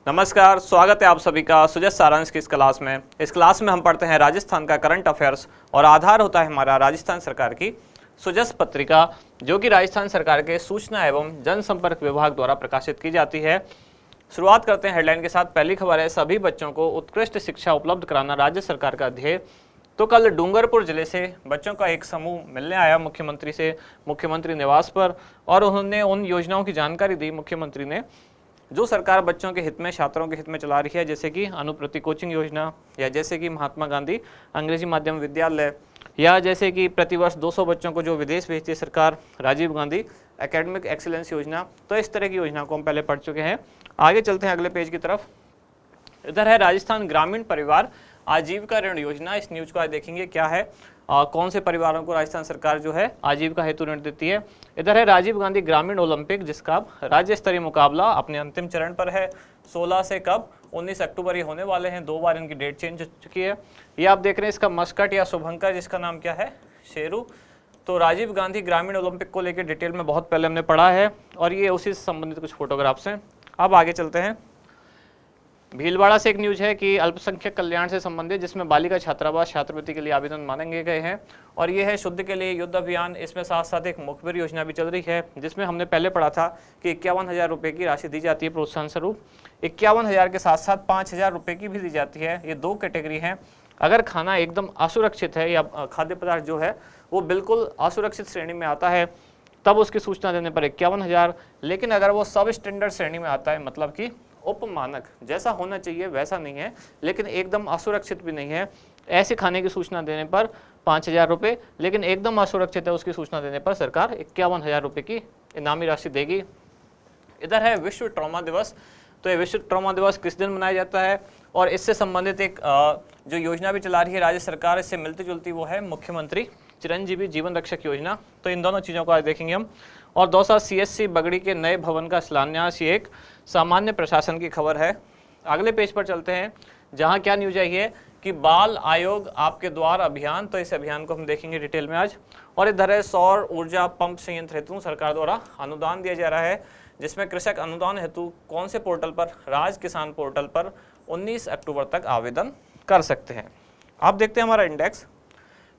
नमस्कार, स्वागत है आप सभी का सुजस सारांश की इस क्लास में। इस क्लास में हम पढ़ते हैं राजस्थान का करंट अफेयर्स और आधार होता है हमारा राजस्थान सरकार की सुजस पत्रिका, जो कि राजस्थान सरकार के सूचना एवं जनसंपर्क विभाग द्वारा प्रकाशित की जाती है। शुरुआत करते हैं हेडलाइन के साथ। पहली खबर है, सभी बच्चों को उत्कृष्ट शिक्षा उपलब्ध कराना राज्य सरकार का ध्येय। तो कल डूंगरपुर जिले से बच्चों का एक समूह मिलने आया मुख्यमंत्री से, मुख्यमंत्री निवास पर, और उन्होंने उन योजनाओं की जानकारी दी मुख्यमंत्री ने जो सरकार बच्चों के हित में, छात्रों के हित में चला रही है, जैसे कि अनुप्रति कोचिंग योजना, या जैसे कि महात्मा गांधी अंग्रेजी माध्यम विद्यालय, या जैसे कि प्रतिवर्ष 200 बच्चों को जो विदेश भेजती है सरकार, राजीव गांधी एकेडमिक एक्सीलेंस योजना। तो इस तरह की योजना को हम पहले पढ़ चुके हैं। आगे चलते हैं अगले पेज की तरफ। इधर है राजस्थान ग्रामीण परिवार आजीविका ऋण योजना। इस न्यूज को आज देखेंगे क्या है, कौन से परिवारों को राजस्थान सरकार जो है आजीविका हेतु ऋण देती है। इधर है राजीव गांधी ग्रामीण ओलंपिक, जिसका राज्य स्तरीय मुकाबला अपने अंतिम चरण पर है। 16 से कब 19 अक्टूबर ये होने वाले हैं। 2 बार इनकी डेट चेंज हो चुकी है। ये आप देख रहे हैं, इसका मस्कट या शुभंकर, जिसका नाम क्या है, शेरू। तो राजीव गांधी ग्रामीण ओलंपिक को लेकर डिटेल में बहुत पहले हमने पढ़ा है, और ये उसी से संबंधित कुछ फोटोग्राफ्स हैं। अब आगे चलते हैं। भीलवाड़ा से एक न्यूज है कि अल्पसंख्यक कल्याण से संबंधित, जिसमें बालिका छात्रावास छात्रवृत्ति के लिए आवेदन मांगे गए हैं, और ये है शुद्ध के लिए युद्ध अभियान। इसमें साथ साथ एक मुखबिर योजना भी चल रही है, जिसमें हमने पहले पढ़ा था कि 51,000 रुपये की राशि दी जाती है प्रोत्साहन स्वरूप। 51,000 के साथ साथ 5,000 रुपये की भी दी जाती है। ये 2 कैटेगरी हैं। अगर खाना एकदम असुरक्षित है या खाद्य पदार्थ जो है वो बिल्कुल असुरक्षित श्रेणी में आता है, तब उसकी सूचना देने पर 51,000। लेकिन अगर वो सब स्टैंडर्ड श्रेणी में आता है, मतलब कि उपमानक, जैसा होना चाहिए वैसा नहीं है लेकिन एकदम असुरक्षित भी नहीं है, ऐसे खाने की सूचना देने पर 5,000 रुपये, लेकिन एकदम असुरक्षित है उसकी सूचना देने पर सरकार 51,000 रुपये की इनामी राशि देगी। इधर है विश्व ट्रॉमा दिवस। तो ये विश्व ट्रॉमा दिवस किस दिन मनाया जाता है, और इससे संबंधित एक जो योजना भी चला रही है राज्य सरकार, इससे मिलती जुलती, वो है मुख्यमंत्री चिरंजीवी जीवन रक्षक योजना। तो इन दोनों चीज़ों को आज देखेंगे हम। और दौसा CSC बगड़ी के नए भवन का शिलान्यास, ये एक सामान्य प्रशासन की खबर है। अगले पेज पर चलते हैं, जहां क्या न्यूज आई है कि बाल आयोग आपके द्वार अभियान। तो इस अभियान को हम देखेंगे डिटेल में आज। और इधर है सौर ऊर्जा पंप संयंत्र हेतु सरकार द्वारा अनुदान दिया जा रहा है, जिसमें कृषक अनुदान हेतु कौन से पोर्टल पर, राज किसान पोर्टल पर 19 अक्टूबर तक आवेदन कर सकते हैं। आप देखते हैं हमारा इंडेक्स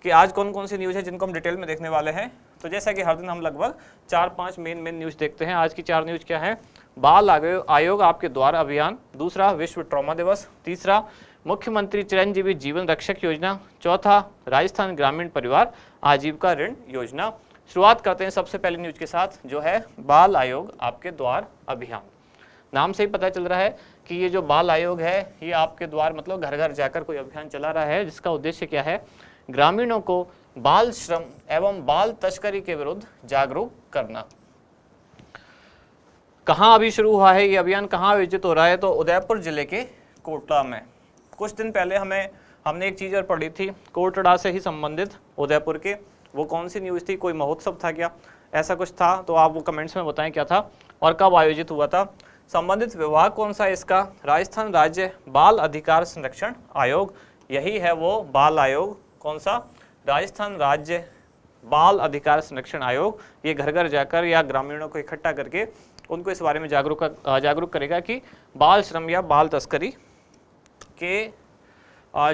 कि आज कौन कौन सी न्यूज़ है जिनको हम डिटेल में देखने वाले हैं। तो जैसा कि हर दिन हम लगभग 4-5 मेन न्यूज़ देखते हैं। आज की 4 न्यूज़ क्या है? बाल आयोग आपके द्वार अभियान, दूसरा विश्व ट्रॉमा दिवस, तीसरा मुख्यमंत्री चिरंजीवी जीवन रक्षक योजना, चौथा राजस्थान ग्रामीण परिवार आजीविका ऋण योजना। शुरुआत करते हैं सबसे पहली न्यूज़ के साथ, जो है बाल आयोग आपके द्वार अभियान। नाम से ही पता चल रहा है कि ये जो बाल आयोग है, ये आपके द्वार मतलब घर घर जाकर कोई अभियान चला रहा है, जिसका उद्देश्य क्या है? ग्रामीणों को बाल श्रम एवं बाल तस्करी के विरुद्ध जागरूक करना। कहाँ अभी शुरू हुआ है ये अभियान, कहाँ आयोजित हो रहा है? तो उदयपुर जिले के कोटड़ा में। कुछ दिन पहले हमने एक चीज़ और पढ़ी थी कोटड़ा से ही संबंधित, उदयपुर के। वो कौन सी न्यूज़ थी? कोई महोत्सव था क्या, ऐसा कुछ था? तो आप वो कमेंट्स में बताएं क्या था और कब आयोजित हुआ था। संबंधित विभाग कौन सा है इसका? राजस्थान राज्य बाल अधिकार संरक्षण आयोग। यही है वो बाल आयोग। कौन सा? राजस्थान राज्य बाल अधिकार संरक्षण आयोग। ये घर घर जाकर या ग्रामीणों को इकट्ठा करके उनको इस बारे में जागरूक करेगा कि बाल श्रम या बाल तस्करी के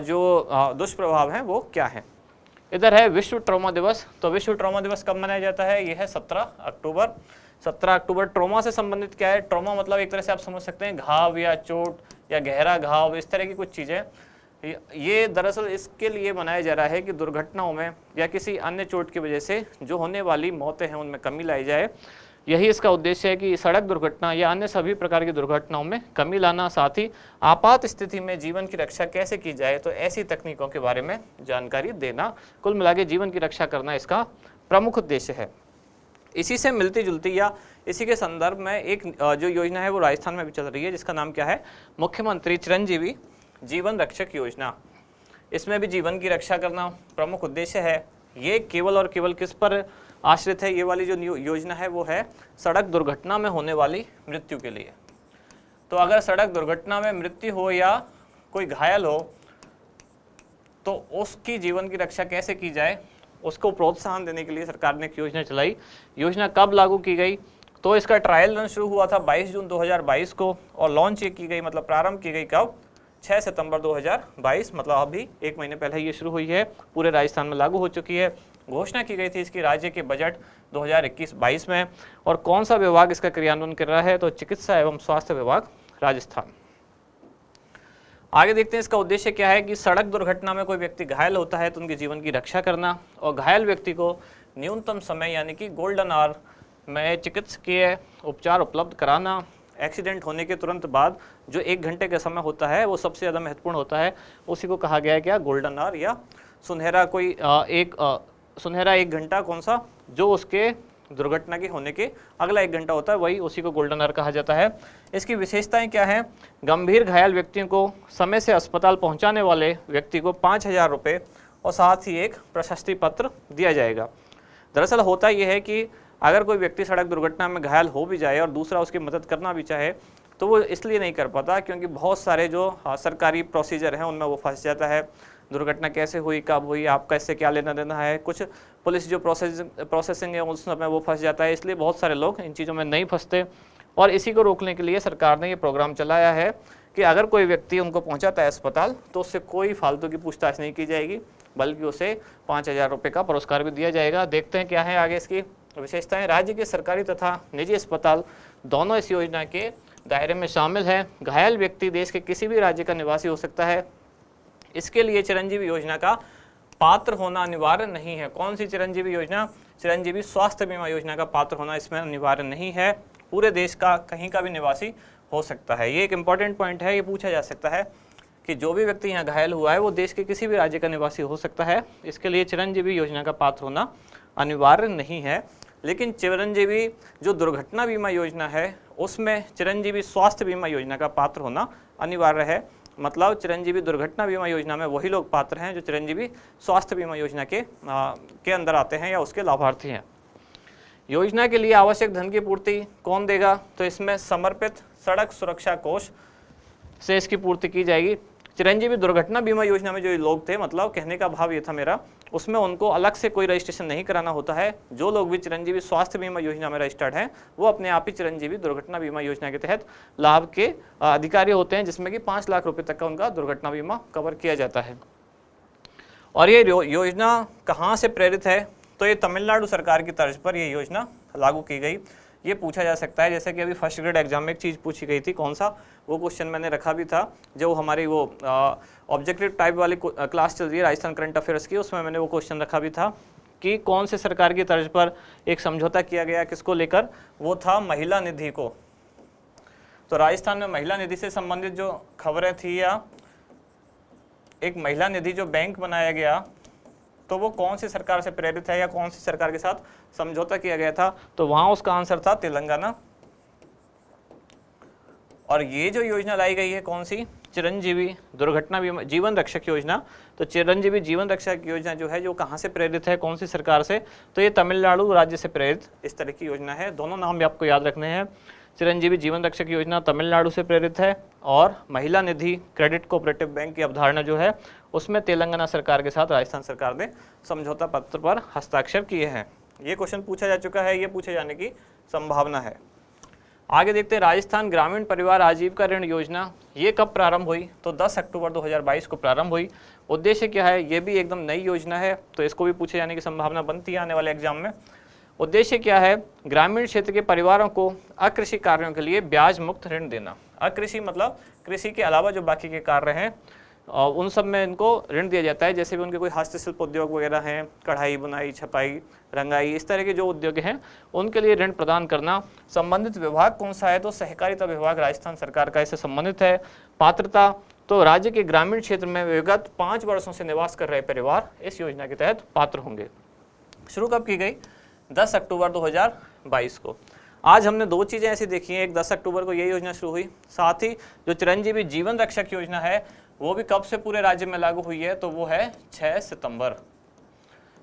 जो दुष्प्रभाव हैं वो क्या है। इधर है विश्व ट्रॉमा दिवस। तो विश्व ट्रॉमा दिवस कब मनाया जाता है? यह है 17 अक्टूबर। 17 अक्टूबर। ट्रॉमा से संबंधित क्या है? ट्रॉमा मतलब एक तरह से आप समझ सकते हैं घाव या चोट या गहरा घाव, इस तरह की कुछ चीज़ें। ये दरअसल इसके लिए मनाया जा रहा है कि दुर्घटनाओं में या किसी अन्य चोट की वजह से जो होने वाली मौतें हैं उनमें कमी लाई जाए। यही इसका उद्देश्य है कि सड़क दुर्घटना या अन्य सभी प्रकार की दुर्घटनाओं में कमी लाना, साथ ही आपात स्थिति में जीवन की रक्षा कैसे की जाए, तो ऐसी तकनीकों के बारे में जानकारी देना। कुल मिलाकर जीवन की रक्षा करना इसका प्रमुख उद्देश्य है। इसी से मिलती जुलती या इसी के संदर्भ में एक जो योजना है वो राजस्थान में भी चल रही है, जिसका नाम क्या है? मुख्यमंत्री चिरंजीवी जीवन रक्षक योजना। इसमें भी जीवन की रक्षा करना प्रमुख उद्देश्य है। ये केवल और केवल किस पर आश्रित है? ये वाली जो योजना है वो है सड़क दुर्घटना में होने वाली मृत्यु के लिए। तो अगर सड़क दुर्घटना में मृत्यु हो या कोई घायल हो तो उसकी जीवन की रक्षा कैसे की जाए, उसको प्रोत्साहन देने के लिए सरकार ने एक योजना चलाई। योजना कब लागू की गई? तो इसका ट्रायल रन शुरू हुआ था 22 जून 2022 को और लॉन्च ये की गई, मतलब प्रारंभ की गई कब, 6 सितंबर 2022, मतलब अभी 1 महीने पहले ये शुरू हुई है, पूरे राजस्थान में लागू हो चुकी है। घोषणा की गई थी इसकी राज्य के बजट 2021-22 में। और कौन सा विभाग इसका क्रियान्वयन कर रहा है, तो चिकित्सा एवं स्वास्थ्य विभाग राजस्थान। आगे देखते हैं इसका उद्देश्य क्या है कि सड़क दुर्घटना में कोई व्यक्ति घायल होता है तो उनके जीवन की रक्षा करना और घायल व्यक्ति को न्यूनतम समय यानी कि गोल्डन आवर में चिकित्सकीय उपचार उपलब्ध कराना। एक्सीडेंट होने के तुरंत बाद जो 1 घंटे का समय होता है वो सबसे ज़्यादा महत्वपूर्ण होता है, उसी को कहा गया है क्या, गोल्डन आवर या सुनहरा सुनहरा 1 घंटा कौन सा, जो उसके दुर्घटना के होने के अगला 1 घंटा होता है, वही उसी को गोल्डन आवर कहा जाता है। इसकी विशेषताएं क्या हैं, गंभीर घायल व्यक्तियों को समय से अस्पताल पहुंचाने वाले व्यक्ति को 5,000 रुपये और साथ ही एक प्रशस्ति पत्र दिया जाएगा। दरअसल होता यह है कि अगर कोई व्यक्ति सड़क दुर्घटना में घायल हो भी जाए और दूसरा उसकी मदद करना भी चाहे तो वो इसलिए नहीं कर पाता क्योंकि बहुत सारे जो सरकारी प्रोसीजर हैं उनमें वो फंस जाता है। दुर्घटना कैसे हुई, कब हुई, आपका इससे क्या लेना देना है, कुछ पुलिस जो प्रोसेसिंग है उसमें वो फंस जाता है, इसलिए बहुत सारे लोग इन चीज़ों में नहीं फंसते। और इसी को रोकने के लिए सरकार ने ये प्रोग्राम चलाया है कि अगर कोई व्यक्ति उनको पहुंचाता है अस्पताल तो उससे कोई फालतू की पूछताछ नहीं की जाएगी, बल्कि उसे 5,000 रुपये का पुरस्कार भी दिया जाएगा। देखते हैं क्या है आगे इसकी विशेषताएं। राज्य के सरकारी तथा निजी अस्पताल दोनों इस योजना के दायरे में शामिल है। घायल व्यक्ति देश के किसी भी राज्य का निवासी हो सकता है। इसके लिए चिरंजीवी योजना का पात्र होना अनिवार्य नहीं है। कौन सी चिरंजीवी योजना, चिरंजीवी स्वास्थ्य बीमा योजना का पात्र होना इसमें अनिवार्य नहीं है। पूरे देश का कहीं का भी निवासी हो सकता है। ये एक इम्पॉर्टेंट पॉइंट है, ये पूछा जा सकता है कि जो भी व्यक्ति यहाँ घायल हुआ है वो देश के किसी भी राज्य का निवासी हो सकता है। इसके लिए चिरंजीवी योजना का पात्र होना अनिवार्य नहीं है। लेकिन चिरंजीवी जो दुर्घटना बीमा योजना है उसमें चिरंजीवी स्वास्थ्य बीमा योजना का पात्र होना अनिवार्य है। मतलब चिरंजीवी दुर्घटना बीमा योजना में वही लोग पात्र हैं जो चिरंजीवी स्वास्थ्य बीमा योजना के अंदर आते हैं या उसके लाभार्थी हैं। योजना के लिए आवश्यक धन की पूर्ति कौन देगा, तो इसमें समर्पित सड़क सुरक्षा कोष से इसकी पूर्ति की जाएगी। चिरंजीवी दुर्घटना बीमा योजना में जो लोग थे, मतलब कहने का भाव ये था मेरा, उसमें उनको अलग से कोई रजिस्ट्रेशन नहीं कराना होता है। जो लोग भी चिरंजीवी स्वास्थ्य बीमा योजना में रजिस्टर्ड हैं वो अपने आप ही चिरंजीवी दुर्घटना बीमा योजना के तहत लाभ के अधिकारी होते हैं, जिसमें कि 5 लाख रुपए तक का उनका दुर्घटना बीमा कवर किया जाता है। और ये योजना कहाँ से प्रेरित है, तो ये तमिलनाडु सरकार की तर्ज पर ये योजना लागू की गई। ये पूछा जा सकता है, जैसे कि अभी फर्स्ट ग्रेड एग्जाम में एक चीज़ पूछी गई थी, कौन सा, वो क्वेश्चन मैंने रखा भी था जो हमारी वो ऑब्जेक्टिव टाइप वाली क्लास चल रही है राजस्थान करंट अफेयर्स की, उसमें मैंने वो क्वेश्चन रखा भी था कि कौन से सरकार की तर्ज पर एक समझौता किया गया, किसको लेकर, वो था महिला निधि को। तो राजस्थान में महिला निधि से संबंधित जो खबरें थी या एक महिला निधि जो बैंक बनाया गया, तो वो कौन सी सरकार से प्रेरित है या कौन सी सरकार के साथ समझौता किया गया था, तो वहां उसका आंसर था तेलंगाना। और ये जो योजना लाई गई है कौन सी, चिरंजीवी दुर्घटना बीमा जीवन रक्षक योजना। तो चिरंजीवी जीवन रक्षक योजना जो है जो कहाँ से प्रेरित है, कौन सी सरकार से, तो ये तमिलनाडु राज्य से प्रेरित इस तरह की योजना है। दोनों नाम भी आपको याद रखने हैं। चिरंजीवी जीवन रक्षक योजना तमिलनाडु से प्रेरित है और महिला निधि क्रेडिट कोऑपरेटिव बैंक की अवधारणा जो है उसमें तेलंगाना सरकार के साथ राजस्थान सरकार ने समझौता पत्र पर हस्ताक्षर किए हैं। ये क्वेश्चन पूछा जा चुका है, ये पूछे जाने की संभावना है। आगे देखते हैं राजस्थान ग्रामीण परिवार आजीविका ऋण योजना, ये कब प्रारंभ हुई, तो 10 अक्टूबर 2022 को प्रारंभ हुई। उद्देश्य क्या है, ये भी एकदम नई योजना है, तो इसको भी पूछे जाने की संभावना बनती है आने वाले एग्जाम में। उद्देश्य क्या है, ग्रामीण क्षेत्र के परिवारों को अकृषि कार्यों के लिए ब्याज मुक्त ऋण देना। अकृषि मतलब कृषि के अलावा जो बाकी के कार्य हैं और उन सब में इनको ऋण दिया जाता है। जैसे भी उनके कोई हस्तशिल्प उद्योग वगैरह हैं, कढ़ाई, बुनाई, छपाई, रंगाई, इस तरह के जो उद्योग हैं उनके लिए ऋण प्रदान करना। संबंधित विभाग कौन सा है, तो सहकारिता विभाग राजस्थान सरकार का इससे संबंधित है। पात्रता, तो राज्य के ग्रामीण क्षेत्र में विगत 5 वर्षों से निवास कर रहे परिवार इस योजना के तहत पात्र होंगे। शुरू कब की गई, 10 अक्टूबर 2022 को। आज हमने 2 चीज़ें ऐसी देखी हैं, एक 10 अक्टूबर को ये योजना शुरू हुई, साथ ही जो चिरंजीवी जीवन रक्षक योजना है वो भी कब से पूरे राज्य में लागू हुई है, तो वो है 6 सितंबर।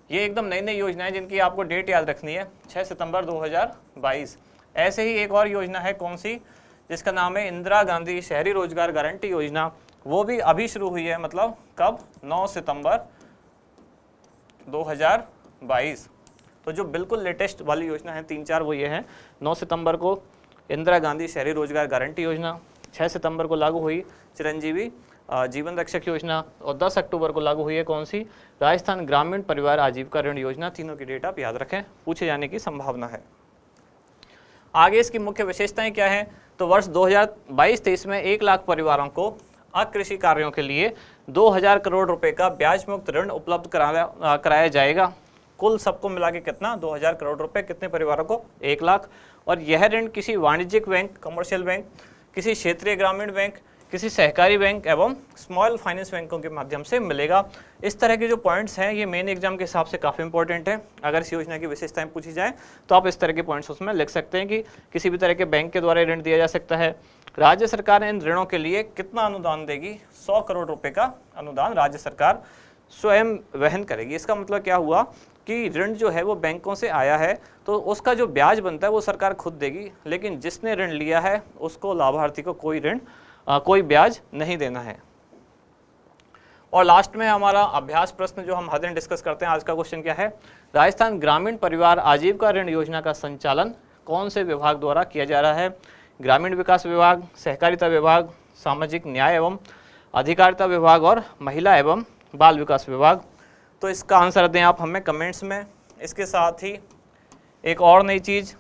ये एकदम नई नई योजना है जिनकी आपको डेट याद रखनी है, 6 सितंबर 2022। ऐसे ही एक और योजना है कौन सी, जिसका नाम है इंदिरा गांधी शहरी रोजगार गारंटी योजना, वो भी अभी शुरू हुई है। मतलब कब, 9 सितंबर 2022। तो जो बिल्कुल लेटेस्ट वाली योजना है 3-4 वो ये है। 9 सितंबर को इंदिरा गांधी शहरी रोजगार गारंटी योजना, 6 सितंबर को लागू हुई चिरंजीवी जीवन रक्षक योजना और 10 अक्टूबर को लागू हुई है कौन सी, राजस्थान ग्रामीण परिवार आजीविका ऋण योजना। तीनों की डेट आप याद रखें, पूछे जाने की संभावना है। आगे इसकी मुख्य विशेषताएं क्या है, तो वर्ष 2022-23 में 1 लाख परिवारों को अकृषि कार्यों के लिए 2000 करोड़ रुपए का ब्याज मुक्त ऋण उपलब्ध कराया जाएगा। कुल सबको मिला के कितना, 2000 करोड़ रुपए, कितने परिवारों को, 1 लाख। और यह ऋण किसी वाणिज्यिक बैंक, कमर्शियल बैंक, किसी क्षेत्रीय ग्रामीण बैंक, किसी सहकारी बैंक एवं स्मॉल फाइनेंस बैंकों के माध्यम से मिलेगा। इस तरह के जो पॉइंट्स हैं ये मेन एग्जाम के हिसाब से काफ़ी इंपॉर्टेंट है। अगर इस योजना की विशेषताएं पूछी जाए तो आप इस तरह के पॉइंट्स उसमें लिख सकते हैं कि किसी भी तरह के बैंक के द्वारा ऋण दिया जा सकता है। राज्य सरकार इन ऋणों के लिए कितना अनुदान देगी, 100 करोड़ रुपए का अनुदान राज्य सरकार स्वयं वहन करेगी। इसका मतलब क्या हुआ कि ऋण जो है वो बैंकों से आया है तो उसका जो ब्याज बनता है वो सरकार खुद देगी, लेकिन जिसने ऋण लिया है उसको, लाभार्थी को कोई ब्याज नहीं देना है। और लास्ट में हमारा अभ्यास प्रश्न जो हम हर दिन डिस्कस करते हैं, आज का क्वेश्चन क्या है, राजस्थान ग्रामीण परिवार आजीविका ऋण योजना का संचालन कौन से विभाग द्वारा किया जा रहा है, ग्रामीण विकास विभाग, सहकारिता विभाग, सामाजिक न्याय एवं अधिकारिता विभाग और महिला एवं बाल विकास विभाग। तो इसका आंसर दें आप हमें कमेंट्स में। इसके साथ ही एक और नई चीज़,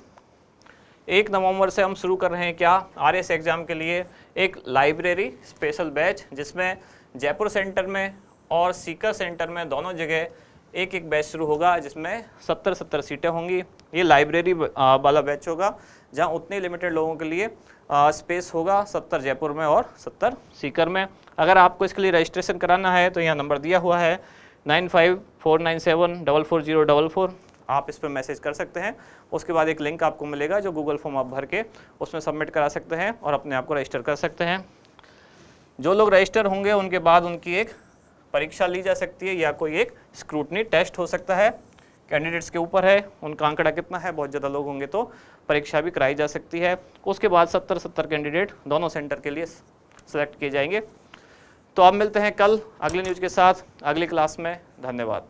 1 नवंबर से हम शुरू कर रहे हैं क्या, RS एग्ज़ाम के लिए एक लाइब्रेरी स्पेशल बैच, जिसमें जयपुर सेंटर में और सीकर सेंटर में दोनों जगह एक एक बैच शुरू होगा, जिसमें 70-70 सीटें होंगी। ये लाइब्रेरी वाला बैच होगा जहां उतने लिमिटेड लोगों के लिए स्पेस होगा, 70 जयपुर में और 70 सीकर में। अगर आपको इसके लिए रजिस्ट्रेशन कराना है तो यहाँ नंबर दिया हुआ है 9549744044, आप इस पर मैसेज कर सकते हैं। उसके बाद एक लिंक आपको मिलेगा जो गूगल फॉर्म आप भर के उसमें सबमिट करा सकते हैं और अपने आप को रजिस्टर कर सकते हैं। जो लोग रजिस्टर होंगे उनके बाद उनकी एक परीक्षा ली जा सकती है या कोई एक स्क्रूटनी टेस्ट हो सकता है, कैंडिडेट्स के ऊपर है, उनका आंकड़ा कितना है, बहुत ज़्यादा लोग होंगे तो परीक्षा भी कराई जा सकती है। उसके बाद 70-70 कैंडिडेट दोनों सेंटर के लिए सेलेक्ट किए जाएंगे। तो अब मिलते हैं कल अगली न्यूज़ के साथ अगली क्लास में। धन्यवाद।